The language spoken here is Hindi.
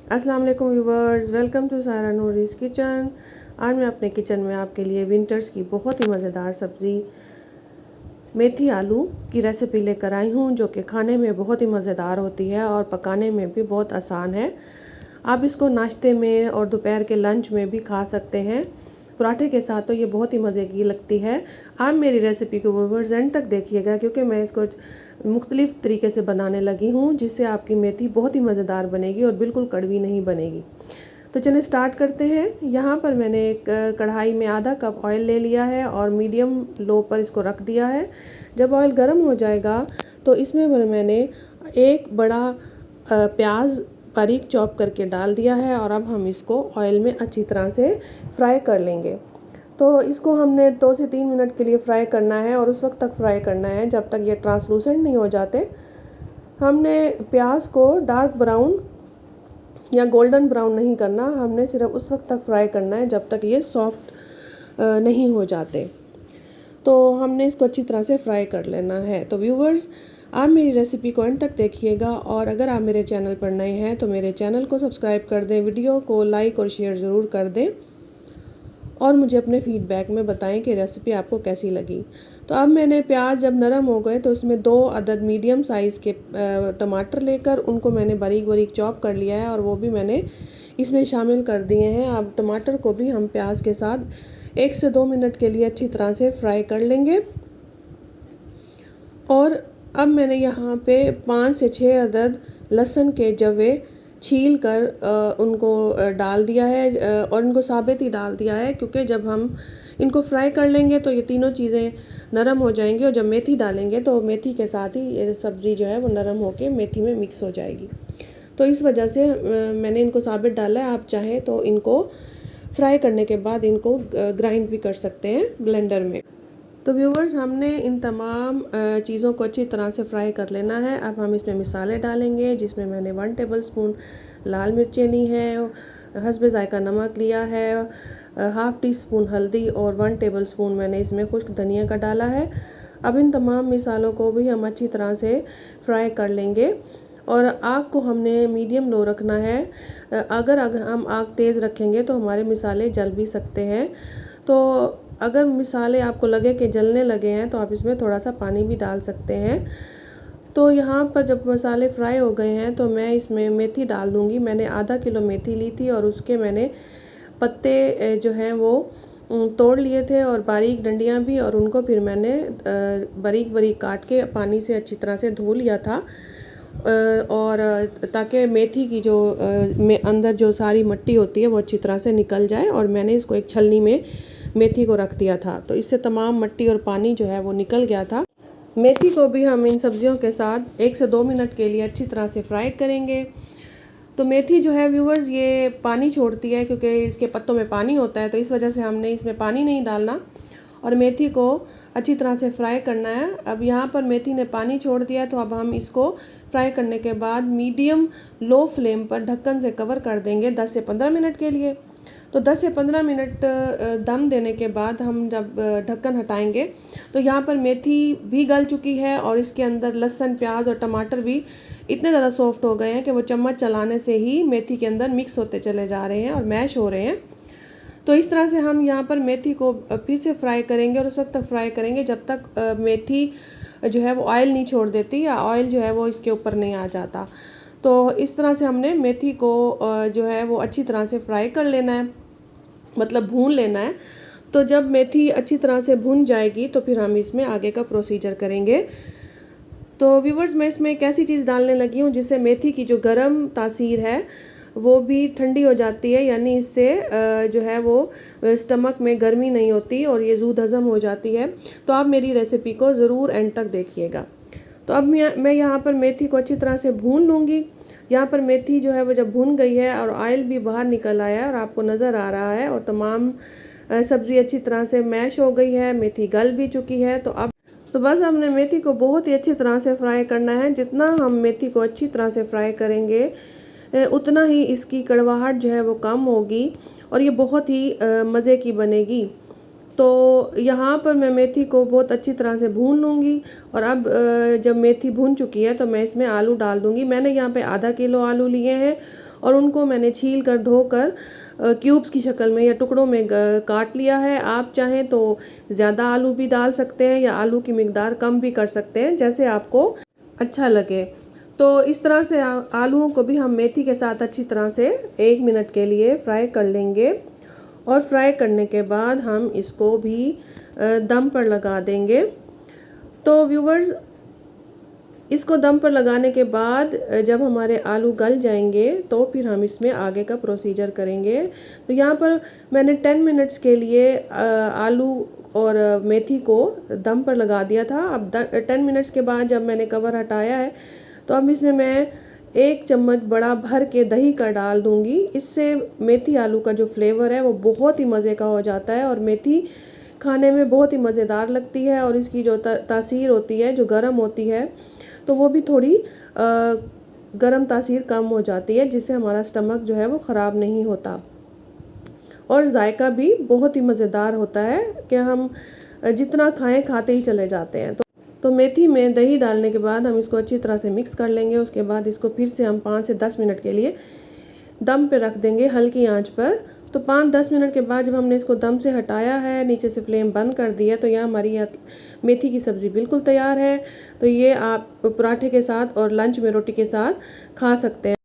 अस्सलाम वालेकुम व्यूवर्स, वेलकम टू सारा नूरीज़ किचन। आज मैं अपने किचन में आपके लिए विंटर्स की बहुत ही मज़ेदार सब्ज़ी मेथी आलू की रेसिपी लेकर आई हूँ, जो कि खाने में बहुत ही मज़ेदार होती है और पकाने में भी बहुत आसान है। आप इसको नाश्ते में और दोपहर के लंच में भी खा सकते हैं। पराठे के साथ तो ये बहुत ही मज़े की लगती है। आप मेरी रेसिपी को व्यूवर्स एंड तक देखिएगा, क्योंकि मैं इसको मुख्तलिफ़ तरीके से बनाने लगी हूँ, जिससे आपकी मेथी बहुत ही मज़ेदार बनेगी और बिल्कुल कड़वी नहीं बनेगी। तो चलिए स्टार्ट करते हैं। यहाँ पर मैंने एक कढ़ाई में आधा कप ऑयल ले लिया है और मीडियम लो पर इसको रख दिया है। जब ऑयल गर्म हो जाएगा तो इसमें मैंने एक बड़ा प्याज बारीक चॉप करके डाल दिया है और अब हम इसको ऑयल में अच्छी तरह से फ्राई कर लेंगे। तो इसको हमने 2 से 3 मिनट के लिए फ्राई करना है और उस वक्त तक फ्राई करना है जब तक ये ट्रांसलूसेंट नहीं हो जाते। हमने प्याज को डार्क ब्राउन या गोल्डन ब्राउन नहीं करना, हमने सिर्फ उस वक्त तक फ्राई करना है जब तक ये सॉफ्ट नहीं हो जाते। तो हमने इसको अच्छी तरह से फ्राई कर लेना है। तो व्यूवर्स, आप मेरी रेसिपी को एंड तक देखिएगा और अगर आप मेरे चैनल पर नए हैं तो मेरे चैनल को सब्सक्राइब कर दें, वीडियो को लाइक और शेयर ज़रूर कर दें और मुझे अपने फीडबैक में बताएं कि रेसिपी आपको कैसी लगी। तो अब मैंने प्याज जब नरम हो गए तो उसमें 2 अदद मीडियम साइज़ के टमाटर लेकर उनको मैंने बारीक बारीक चॉप कर लिया है और वो भी मैंने इसमें शामिल कर दिए हैं। अब टमाटर को भी हम प्याज के साथ 1 से 2 मिनट के लिए अच्छी तरह से फ्राई कर लेंगे। और अब मैंने यहाँ पे 5 से 6 अदद लहसुन के जवे छील कर उनको डाल दिया है और इनको साबित ही डाल दिया है, क्योंकि जब हम इनको फ्राई कर लेंगे तो ये तीनों चीज़ें नरम हो जाएंगी और जब मेथी डालेंगे तो मेथी के साथ ही ये सब्ज़ी जो है वो नरम होके मेथी में मिक्स हो जाएगी। तो इस वजह से मैंने इनको साबित डाला है। आप चाहें तो इनको फ्राई करने के बाद इनको ग्राइंड भी कर सकते हैं ब्लेंडर में। तो व्यूवर्स, हमने इन तमाम चीज़ों को अच्छी तरह से फ्राई कर लेना है। अब हम इसमें मसाले डालेंगे, जिसमें मैंने 1 टेबलस्पून लाल मिर्चें ली हैं, हस्बे ज़ायका नमक लिया है, हाफ़ टी स्पून हल्दी और 1 टेबलस्पून मैंने इसमें खुश्क धनिया का डाला है। अब इन तमाम मसालों को भी हम अच्छी तरह से फ्राई कर लेंगे और आग को हमने मीडियम लो रखना है। अगर हम आग तेज़ रखेंगे तो हमारे मसाले जल भी सकते हैं। तो अगर मसाले आपको लगे कि जलने लगे हैं तो आप इसमें थोड़ा सा पानी भी डाल सकते हैं। तो यहाँ पर जब मसाले फ्राई हो गए हैं तो मैं इसमें मेथी डाल दूँगी। मैंने आधा किलो मेथी ली थी और उसके मैंने पत्ते जो हैं वो तोड़ लिए थे और बारीक डंडियाँ भी, और उनको फिर मैंने बारीक बारीक काट के पानी से अच्छी तरह से धो लिया था और ताकि मेथी की जो में अंदर जो सारी मिट्टी होती है वो अच्छी तरह से निकल जाए। और मैंने इसको एक छलनी में मेथी को रख दिया था, तो इससे तमाम मिट्टी और पानी जो है वो निकल गया था। मेथी को भी हम इन सब्जियों के साथ 1 से 2 मिनट के लिए अच्छी तरह से फ्राई करेंगे। तो मेथी जो है व्यूवर्स, ये पानी छोड़ती है क्योंकि इसके पत्तों में पानी होता है, तो इस वजह से हमने इसमें पानी नहीं डालना और मेथी को अच्छी तरह से फ्राई करना है। अब यहाँ पर मेथी ने पानी छोड़ दिया, तो अब हम इसको फ्राई करने के बाद मीडियम लो फ्लेम पर ढक्कन से कवर कर देंगे 10 से 15 मिनट के लिए। तो 10 से 15 मिनट दम देने के बाद हम जब ढक्कन हटाएंगे तो यहाँ पर मेथी भी गल चुकी है और इसके अंदर लहसुन, प्याज और टमाटर भी इतने ज़्यादा सॉफ्ट हो गए हैं कि वो चम्मच चलाने से ही मेथी के अंदर मिक्स होते चले जा रहे हैं और मैश हो रहे हैं। तो इस तरह से हम यहाँ पर मेथी को फिर से फ्राई करेंगे और उस वक्त तक फ्राई करेंगे जब तक मेथी जो है वो ऑयल नहीं छोड़ देती या ऑयल जो है वो इसके ऊपर नहीं आ जाता। तो इस तरह से हमने मेथी को जो है वो अच्छी तरह से फ्राई कर लेना है, मतलब भून लेना है। तो जब मेथी अच्छी तरह से भून जाएगी तो फिर हम इसमें आगे का प्रोसीजर करेंगे। तो व्यूवर्स, मैं इसमें एक ऐसी चीज़ डालने लगी हूँ जिससे मेथी की जो गर्म तासीर है वो भी ठंडी हो जाती है, यानी इससे जो है वो स्टमक में गर्मी नहीं होती और ये जूद हज़म हो जाती है। तो आप मेरी रेसिपी को ज़रूर एंड तक देखिएगा। तो अब मैं यहाँ पर मेथी को अच्छी तरह से भून लूँगी। यहाँ पर मेथी जो है वो जब भून गई है और ऑयल भी बाहर निकल आया है और आपको नज़र आ रहा है और तमाम सब्ज़ी अच्छी तरह से मैश हो गई है, मेथी गल भी चुकी है। तो बस हमने मेथी को बहुत ही अच्छी तरह से फ्राई करना है। जितना हम मेथी को अच्छी तरह से फ्राई करेंगे उतना ही इसकी कड़वाहट जो है वो कम होगी और ये बहुत ही मज़े की बनेगी। तो यहाँ पर मैं मेथी को बहुत अच्छी तरह से भून लूँगी और अब जब मेथी भून चुकी है तो मैं इसमें आलू डाल दूँगी। मैंने यहाँ पे आधा किलो आलू लिए हैं और उनको मैंने छील कर धोकर क्यूब्स की शक्ल में या टुकड़ों में काट लिया है। आप चाहें तो ज़्यादा आलू भी डाल सकते हैं या आलू की मिकदार कम भी कर सकते हैं, जैसे आपको अच्छा लगे। तो इस तरह से आलूओं को भी हम मेथी के साथ अच्छी तरह से 1 मिनट के लिए फ्राई कर लेंगे और फ्राई करने के बाद हम इसको भी दम पर लगा देंगे। तो व्यूवर्स, इसको दम पर लगाने के बाद जब हमारे आलू गल जाएंगे तो फिर हम इसमें आगे का प्रोसीजर करेंगे। तो यहाँ पर मैंने 10 मिनट्स के लिए आलू और मेथी को दम पर लगा दिया था। अब 10 मिनट्स के बाद जब मैंने कवर हटाया है तो अब इसमें मैं 1 चम्मच बड़ा भर के दही का डाल दूँगी। इससे मेथी आलू का जो फ्लेवर है वो बहुत ही मज़े का हो जाता है और मेथी खाने में बहुत ही मज़ेदार लगती है और इसकी जो तासीर होती है, जो गर्म होती है, तो वो भी थोड़ी गर्म तासीर कम हो जाती है, जिससे हमारा स्टमक जो है वो ख़राब नहीं होता और जायका भी बहुत ही मज़ेदार होता है कि हम जितना खाएं खाते ही चले जाते हैं। तो मेथी में दही डालने के बाद हम इसको अच्छी तरह से मिक्स कर लेंगे। उसके बाद इसको फिर से हम 5 से 10 मिनट के लिए दम पे रख देंगे हल्की आंच पर। तो 5-10 मिनट के बाद जब हमने इसको दम से हटाया है, नीचे से फ्लेम बंद कर दिया, तो यहाँ हमारी मेथी की सब्ज़ी बिल्कुल तैयार है। तो ये आप पराठे के साथ और लंच में रोटी के साथ खा सकते हैं।